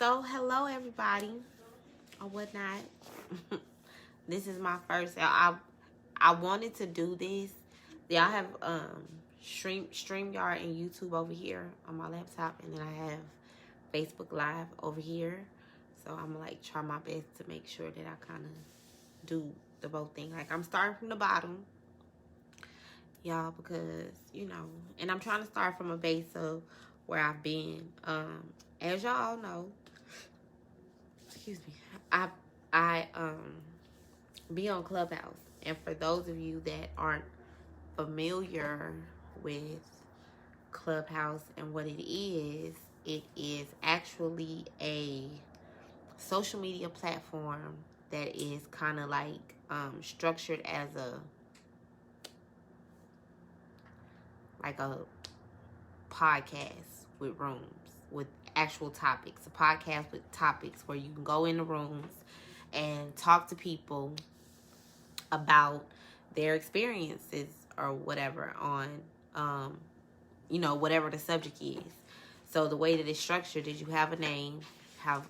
So hello everybody or whatnot. This is my first. I wanted to do this. Y'all have StreamYard and YouTube over here on my laptop, and then I have Facebook Live over here. So I'm gonna try my best to make sure that I kind of do the both thing. Like I'm starting from the bottom, y'all, because and I'm trying to start from a base of where I've been. As y'all know, excuse me, I be on Clubhouse, and for those of you that aren't familiar with Clubhouse and what it is actually a social media platform that is kind of structured as a podcast with rooms with actual topics, a podcast with topics where you can go in the rooms and talk to people about their experiences or whatever on whatever the subject is. So the way that it's structured is you have a name, have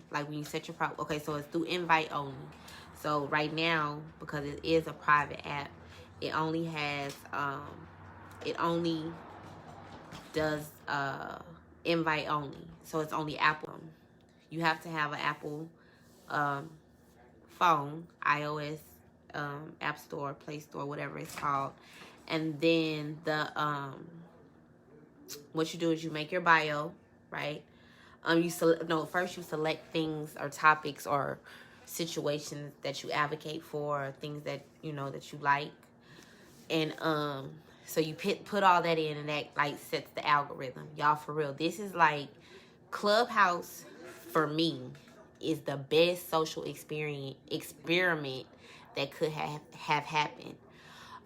when you set your okay, so it's through invite only. So right now, because it is a private app, it only has it only does invite only. So it's only Apple. You have to have an Apple phone, iOS, App Store, Play Store, whatever it's called. And then the what you do is you make your bio, right? First you select things or topics or situations that you advocate for, things that that you like. And so you put all that in, and that sets the algorithm. Y'all, for real, this is Clubhouse for me is the best social experiment that could have happened.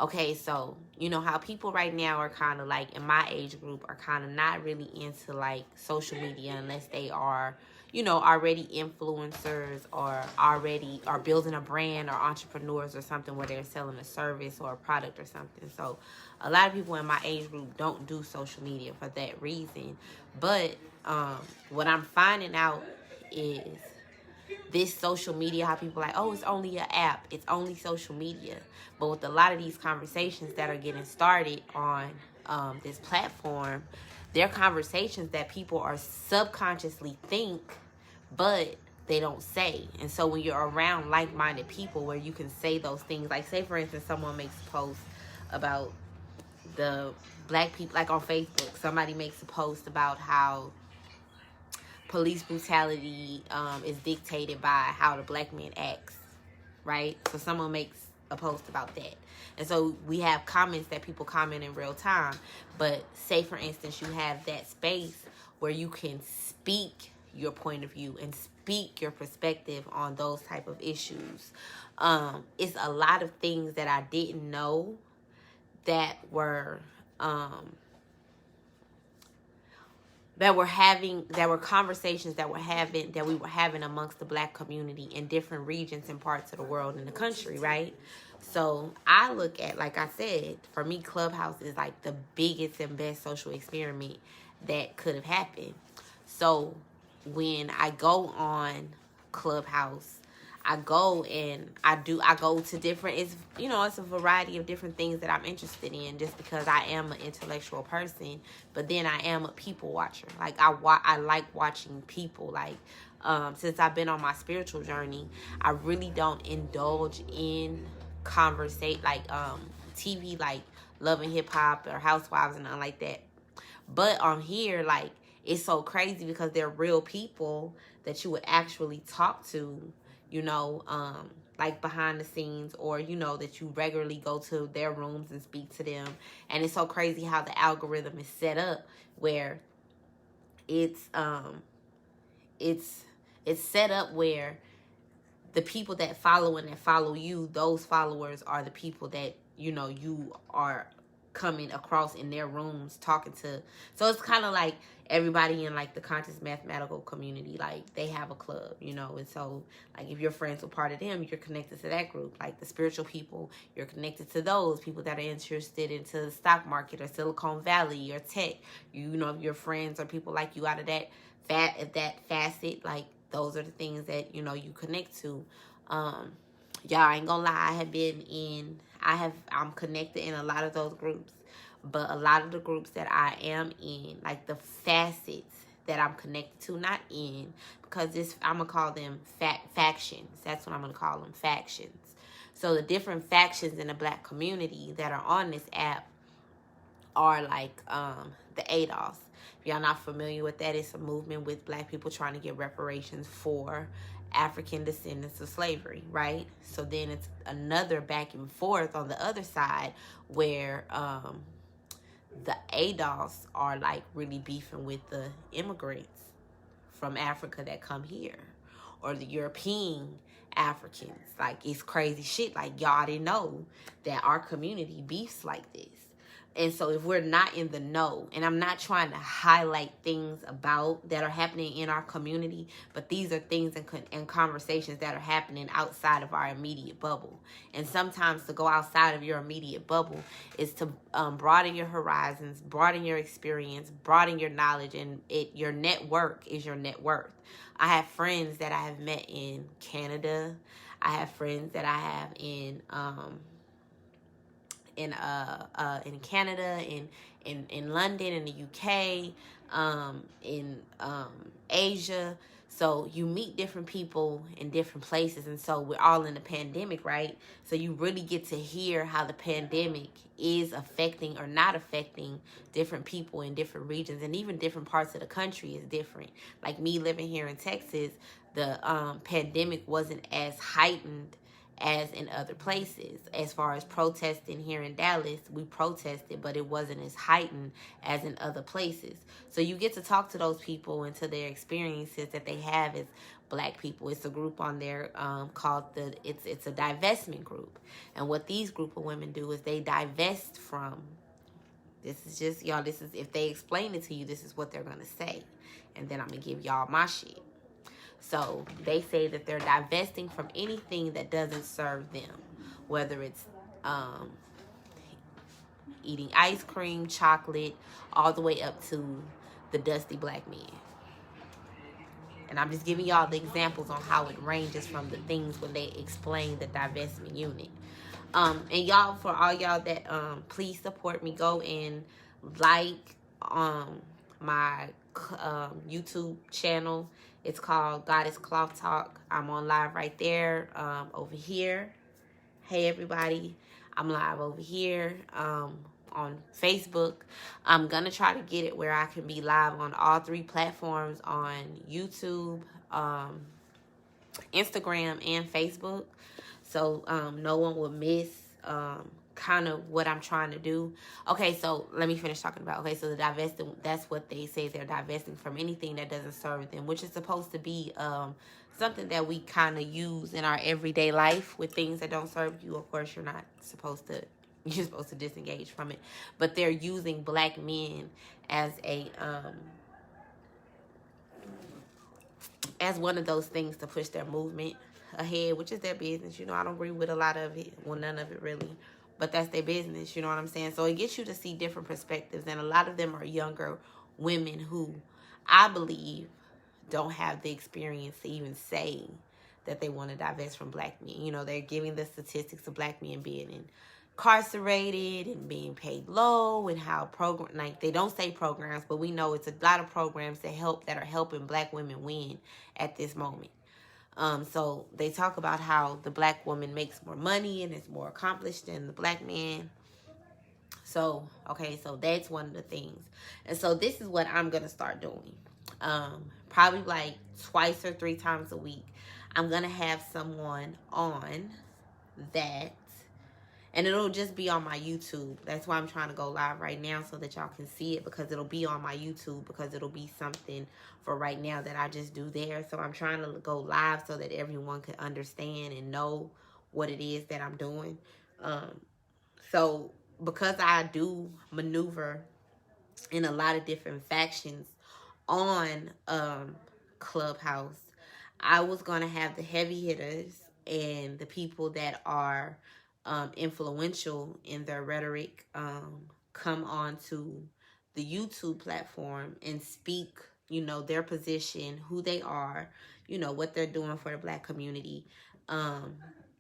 Okay, so you know how people right now are kind of in my age group are kind of not really into social media unless they are already influencers or already are building a brand or entrepreneurs or something where they're selling a service or a product or something. So a lot of people in my age group don't do social media for that reason. But what I'm finding out is this social media, how people oh, it's only an app, it's only social media. But with a lot of these conversations that are getting started on this platform, they're conversations that people are subconsciously think, but they don't say. And so when you're around like-minded people where you can say those things, say for instance, someone makes a post about the black people, on Facebook, somebody makes a post about how police brutality is dictated by how the black man acts, right? So someone makes a post about that. And so we have comments that people comment in real time. But say, for instance, you have that space where you can speak your point of view and speak your perspective on those type of issues. It's a lot of things that I didn't know that were conversations that we were having amongst the black community in different regions and parts of the world in the country, right? So I look at, like I said, for me, Clubhouse is the biggest and best social experiment that could have happened. So when I go on Clubhouse, I go to different, it's a variety of different things that I'm interested in, just because I am an intellectual person, but then I am a people watcher. I like watching people. Since I've been on my spiritual journey, I really don't indulge in TV, Love and Hip Hop or Housewives and nothing like that. But on here, it's so crazy because they're real people that you would actually talk to, behind the scenes, or that you regularly go to their rooms and speak to them. And it's so crazy how the algorithm is set up, where it's set up where the people that follow you, those followers are the people that you are coming across in their rooms talking to. So it's kind of like everybody in like the conscious mathematical community, like they have a club, you know. And so like if you're friends with part of them, you're connected to that group. Like the spiritual people, you're connected to those people that are interested into the stock market or Silicon Valley or tech. You know, if your friends or people like you out of that facet, like those are the things that, you know, you connect to. Y'all, I ain't gonna lie, I'm connected in a lot of those groups, but a lot of the groups that I am in, like the facets that I'm connected to, not in, because I'm gonna call them factions. That's what I'm gonna call them, factions. So the different factions in the Black community that are on this app are like the ADOS. If y'all not familiar with that, it's a movement with Black people trying to get reparations for African descendants of slavery, right? So then it's another back and forth on the other side where the ADOS are like really beefing with the immigrants from Africa that come here, or the European Africans. Like, it's crazy shit. Like, y'all didn't know that our community beefs like this. And so if we're not in the know, and I'm not trying to highlight things about that are happening in our community, but these are things and conversations that are happening outside of our immediate bubble. And sometimes to go outside of your immediate bubble is to broaden your horizons, broaden your experience, broaden your knowledge, and your network is your net worth. I have friends that I have met in Canada. I have friends that I have in Canada, in London, in the UK, in Asia. So you meet different people in different places, and so we're all in the pandemic, right? So you really get to hear how the pandemic is affecting or not affecting different people in different regions, and even different parts of the country is different. Like me living here in Texas, the pandemic wasn't as heightened as in other places. As far as protesting here in Dallas, we protested, but it wasn't as heightened as in other places. So you get to talk to those people and to their experiences that they have as Black people. It's a group on there called it's a divestment group. And what these group of women do is they divest from, this is just, y'all, this is, if they explain it to you, this is what they're going to say. And then I'm going to give y'all my shit. So they say that they're divesting from anything that doesn't serve them, whether it's eating ice cream, chocolate, all the way up to the dusty Black men. And I'm just giving y'all the examples on how it ranges from the things when they explain the divestment unit. And y'all, for all y'all that please support me, go and like my YouTube channel. It's called Goddess Cloth Talk. I'm on live right there over here. Hey everybody, I'm live over here on Facebook. I'm gonna try to get it where I can be live on all 3 platforms, on YouTube, Instagram, and Facebook, so no one will miss kind of what I'm trying to do. Okay, so let me finish talking about, okay, so the divesting, that's what they say, they're divesting from anything that doesn't serve them, which is supposed to be something that we kind of use in our everyday life with things that don't serve you. Of course, you're supposed to disengage from it, but they're using Black men as a as one of those things to push their movement ahead, which is their business. You know, I don't agree with a lot of it, well, none of it really, but that's their business, you know what I'm saying? So it gets you to see different perspectives, and a lot of them are younger women who I believe don't have the experience to even say that they want to divest from Black men. You know, they're giving the statistics of Black men being incarcerated and being paid low, and how like they don't say programs, but we know it's a lot of programs that are helping Black women win at this moment. So they talk about how the Black woman makes more money and is more accomplished than the Black man. So, okay, so that's one of the things. And so this is what I'm going to start doing. Probably like 2 or 3 times a week. I'm going to have someone on that, and it'll just be on my YouTube. That's why I'm trying to go live right now, so that y'all can see it, because it'll be on my YouTube, because it'll be something for right now that I just do there. So I'm trying to go live so that everyone can understand and know what it is that I'm doing. So because I do maneuver in a lot of different factions on Clubhouse, I was going to have the heavy hitters and the people that are influential in their rhetoric come on to the YouTube platform and speak, their position, who they are, what they're doing for the Black community. Um,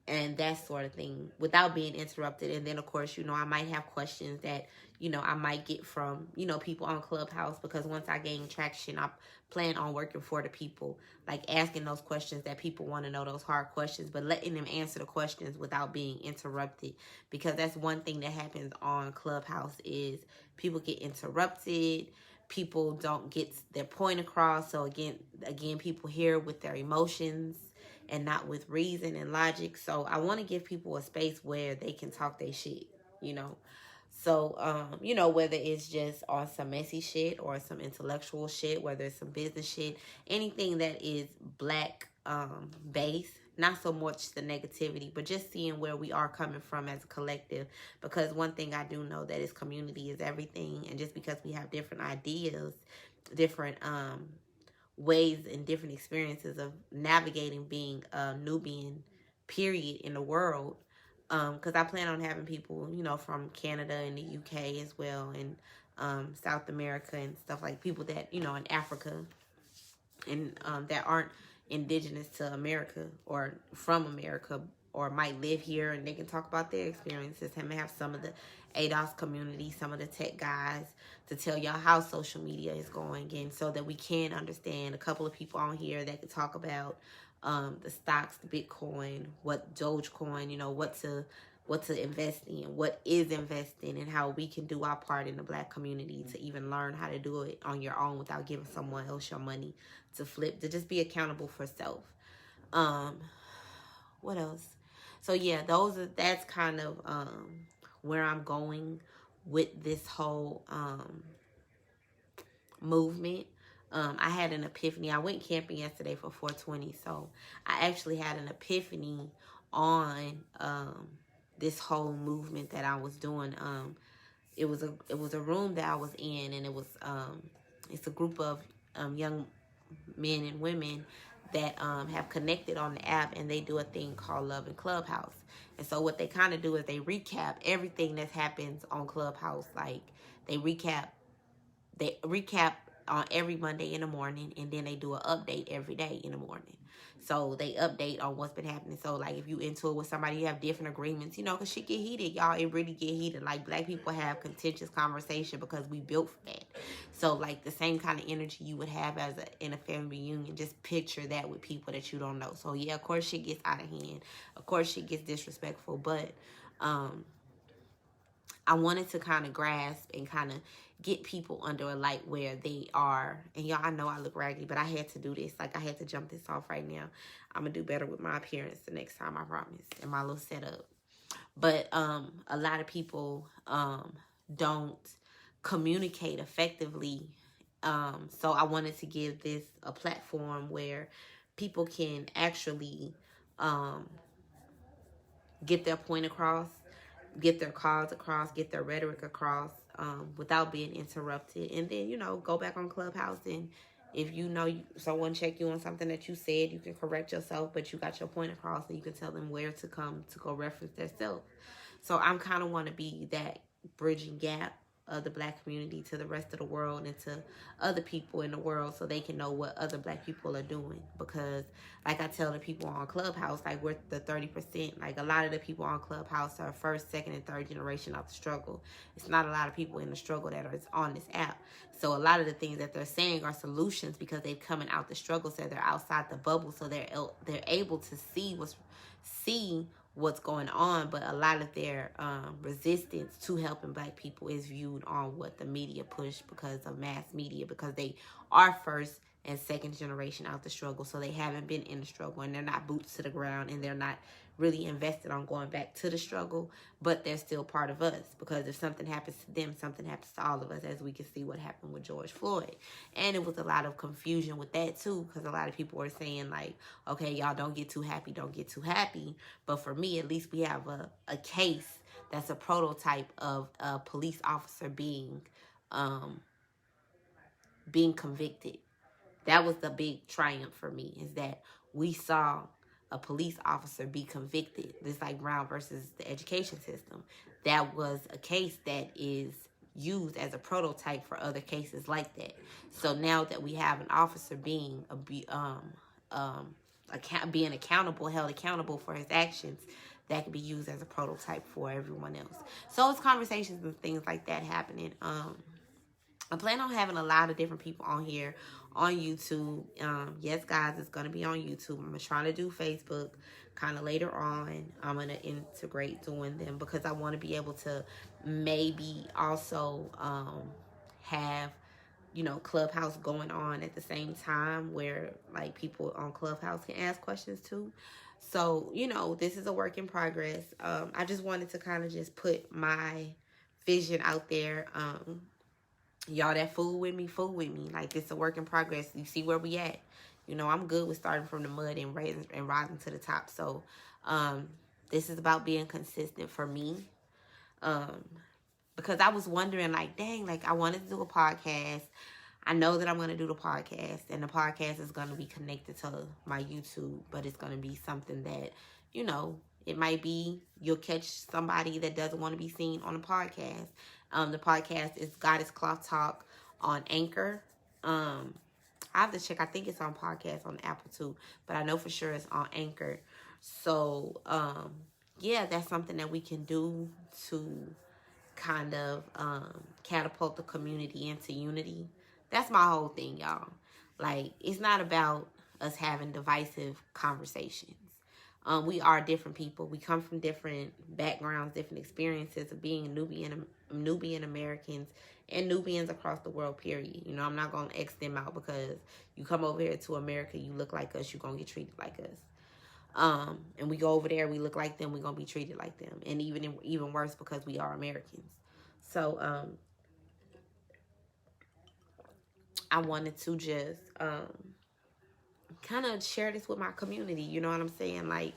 and that sort of thing without being interrupted. And then, of course, I might have questions that, I might get from, people on Clubhouse, because once I gain traction, I plan on working for the people, like asking those questions that people want to know, those hard questions, but letting them answer the questions without being interrupted. Because that's one thing that happens on Clubhouse is people get interrupted. People don't get their point across. So again, people hear with their emotions and not with reason and logic. So I want to give people a space where they can talk their shit, you know. So, whether it's just on some messy shit or some intellectual shit, whether it's some business shit, anything that is Black based, not so much the negativity, but just seeing where we are coming from as a collective. Because one thing I do know that is community is everything. And just because we have different ideas, different ways and different experiences of navigating being a Nubian period in the world, because I plan on having people, from Canada and the UK as well, and South America and stuff, like people that, in Africa and that aren't indigenous to America or from America or might live here, and they can talk about their experiences and have some of the ADOS community, some of the tech guys to tell y'all how social media is going, and so that we can understand. A couple of people on here that can talk about the stocks, the Bitcoin, what Dogecoin, what to invest in, what is investing, and how we can do our part in the Black community to even learn how to do it on your own without giving someone else your money to flip, to just be accountable for self. What else? So yeah, that's kind of where I'm going with this whole movement. I had an epiphany. I went camping yesterday for 420, so I actually had an epiphany on this whole movement that I was doing. It was a room that I was in, and it's a group of young men and women that have connected on the app, and they do a thing called Love and Clubhouse. And so what they kind of do is they recap everything that happens on Clubhouse. Like they recap on every Monday in the morning, and then they do an update every day in the morning. So they update on what's been happening. So like if you into it with somebody, you have different agreements, because shit get heated, y'all. It really get heated. Like Black people have contentious conversation because we built for that. So like the same kind of energy you would have in a family reunion, just picture that with people that you don't know. So yeah, of course shit gets out of hand. Of course shit gets disrespectful, but I wanted to kind of grasp and kind of get people under a light where they are. And y'all, I know I look raggedy, but I had to do this. Like, I had to jump this off right now. I'm going to do better with my appearance the next time, I promise, and my little setup. But a lot of people don't communicate effectively. So I wanted to give this a platform where people can actually get their point across, get their cause across, get their rhetoric across without being interrupted. And then, go back on Clubhouse, and if someone check you on something that you said, you can correct yourself, but you got your point across, and you can tell them where to come to go reference themselves. So I'm kind of want to be that bridging gap of the Black community to the rest of the world and to other people in the world, so they can know what other Black people are doing. Because like I tell the people on Clubhouse, like we're the 30%. Like a lot of the people on Clubhouse are first, second, and third generation of the struggle. It's not a lot of people in the struggle that are on this app. So a lot of the things that they're saying are solutions because they're coming out the struggle, so they're outside the bubble, so they're able to see what's going on. But a lot of their resistance to helping Black people is viewed on what the media push because of mass media, because they are first and second generation out the struggle, so they haven't been in the struggle, and they're not boots to the ground, and they're not really invested on going back to the struggle, but they're still part of us, because if something happens to them, something happens to all of us, as we can see what happened with George Floyd. And it was a lot of confusion with that too, because a lot of people were saying like, okay, y'all don't get too happy, but for me, at least we have a case that's a prototype of a police officer um, being convicted. That was the big triumph for me, is that we saw a police officer be convicted. Just like Brown versus the education system. That was a case that is used as a prototype for other cases like that. So now that we have an officer being being accountable, held accountable for his actions, that can be used as a prototype for everyone else. So it's conversations and things like that happening. I plan on having a lot of different people on here on YouTube. Yes, guys, it's going to be on YouTube. I'm going to try to do Facebook kind of later on. I'm going to integrate doing them because I want to be able to maybe also have, Clubhouse going on at the same time where like people on Clubhouse can ask questions too. So, this is a work in progress. I just wanted to kind of just put my vision out there. Y'all that fool with me. Like, it's a work in progress. You see where we at. I'm good with starting from the mud and rising to the top. So, this is about being consistent for me. Because I was wondering, like, dang, like, I wanted to do a podcast. I know that I'm going to do the podcast, and the podcast is going to be connected to my YouTube, but it's going to be something that, it might be you'll catch somebody that doesn't want to be seen on the podcast. The podcast is Goddess Cloth Talk on Anchor. I have to check. I think it's on podcast on Apple too, but I know for sure it's on Anchor. So, yeah, that's something that we can do to kind of catapult the community into unity. That's my whole thing, y'all. Like, it's not about us having divisive conversations. We are different people. We come from different backgrounds, different experiences of being Nubian Americans and Nubians across the world, period. I'm not going to X them out because you come over here to America, you look like us, you're going to get treated like us. And we go over there, we look like them, we're going to be treated like them. And even worse because we are Americans. So, I wanted to just kind of share this with my community. You know what I'm saying? Like,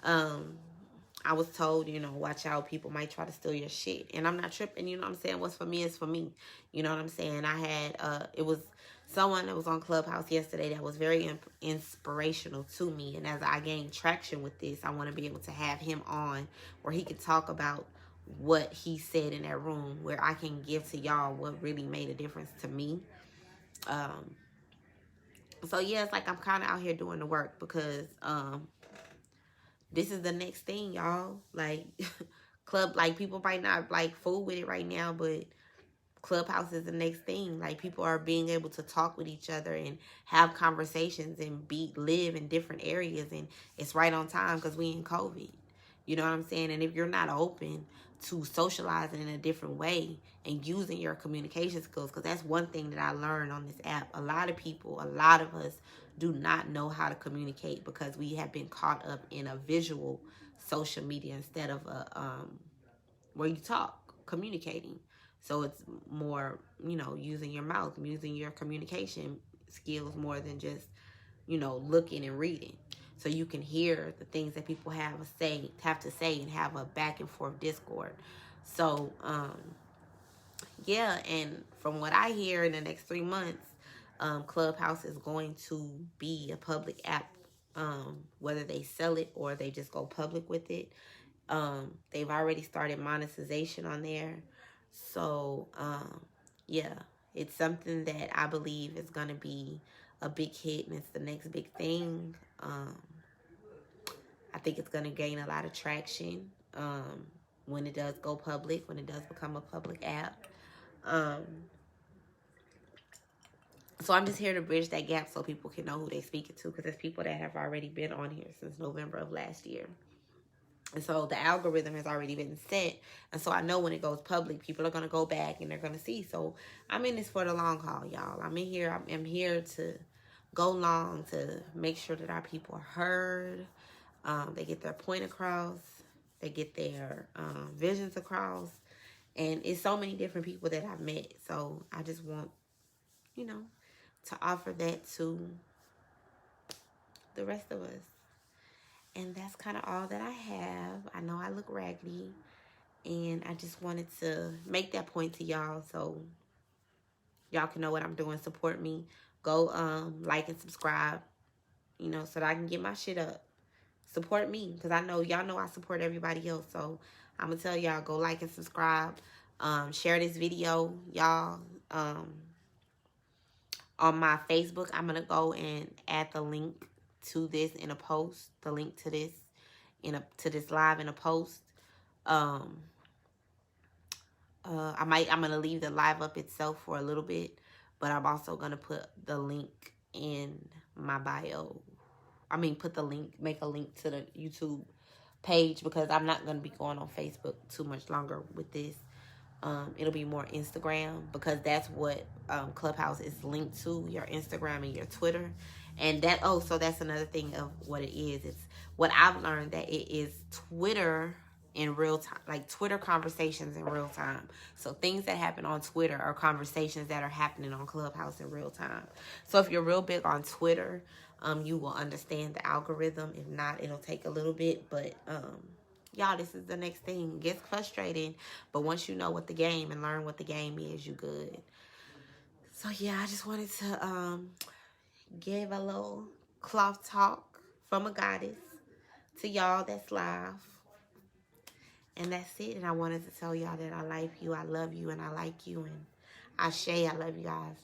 I was told, watch out, people might try to steal your shit. And I'm not tripping, you know what I'm saying? What's for me is for me. You know what I'm saying? I had, it was someone that was on Clubhouse yesterday that was very inspirational to me. And as I gain traction with this, I want to be able to have him on where he could talk about what he said in that room, where I can give to y'all what really made a difference to me. So yeah, it's like I'm kind of out here doing the work because this is the next thing, y'all. Like, like, people might not like fool with it right now, but Clubhouse is the next thing. Like, people are being able to talk with each other and have conversations and live in different areas, and it's right on time because we in COVID. You know what I'm saying? And if you're not open to socializing in a different way and using your communication skills, because that's one thing that I learned on this app. A lot of us do not know how to communicate because we have been caught up in a visual social media instead of where you talk, communicating. So it's more, using your mouth, using your communication skills more than just, looking and reading. So you can hear the things that people have to say and have a back and forth discord. So, yeah, and from what I hear in the next 3 months, Clubhouse is going to be a public app, whether they sell it or they just go public with it. They've already started monetization on there. So, yeah, it's something that I believe is going to be a big hit, and it's the next big thing. I think it's going to gain a lot of traction when it does go public, when it does become a public app. So I'm just here to bridge that gap so people can know who they're speaking to, because there's people that have already been on here since November of last year. And so the algorithm has already been set. And so I know when it goes public, people are going to go back and they're going to see. So I'm in this for the long haul, y'all. I'm here to go long, to make sure that our people are heard. They get their point across. They get their visions across. And it's so many different people that I've met. So I just want, to offer that to the rest of us. And that's kind of all that I have. I know I look raggedy. And I just wanted to make that point to y'all so y'all can know what I'm doing. Support me. Go like and subscribe, you know, so that I can get my shit up. Support me, because I know y'all know I support everybody else. So I'm gonna tell y'all, go like and subscribe. Share this video, y'all. On my Facebook, I'm gonna go and add the link to this in a post. The link to this to this live in a post. I'm gonna leave the live up itself for a little bit, but I'm also gonna put the link in my bio. I mean, make a link to the YouTube page, because I'm not gonna be going on Facebook too much longer with this. It'll be more Instagram, because that's what Clubhouse is linked to, your Instagram and your Twitter. And that, so that's another thing of what it is. It's what I've learned, that it is Twitter in real time, like Twitter conversations in real time. So things that happen on Twitter are conversations that are happening on Clubhouse in real time. So if you're real big on Twitter, you will understand the algorithm. If not, it'll take a little bit, but y'all, this is the next thing. It gets frustrating, but once you know what the game and learn what the game is, you good. So yeah, I just wanted to give a little cloth talk from a goddess to y'all that's live. And that's it. And I wanted to tell y'all that I like you, I love you, and I like you. And Ashe, I love you guys.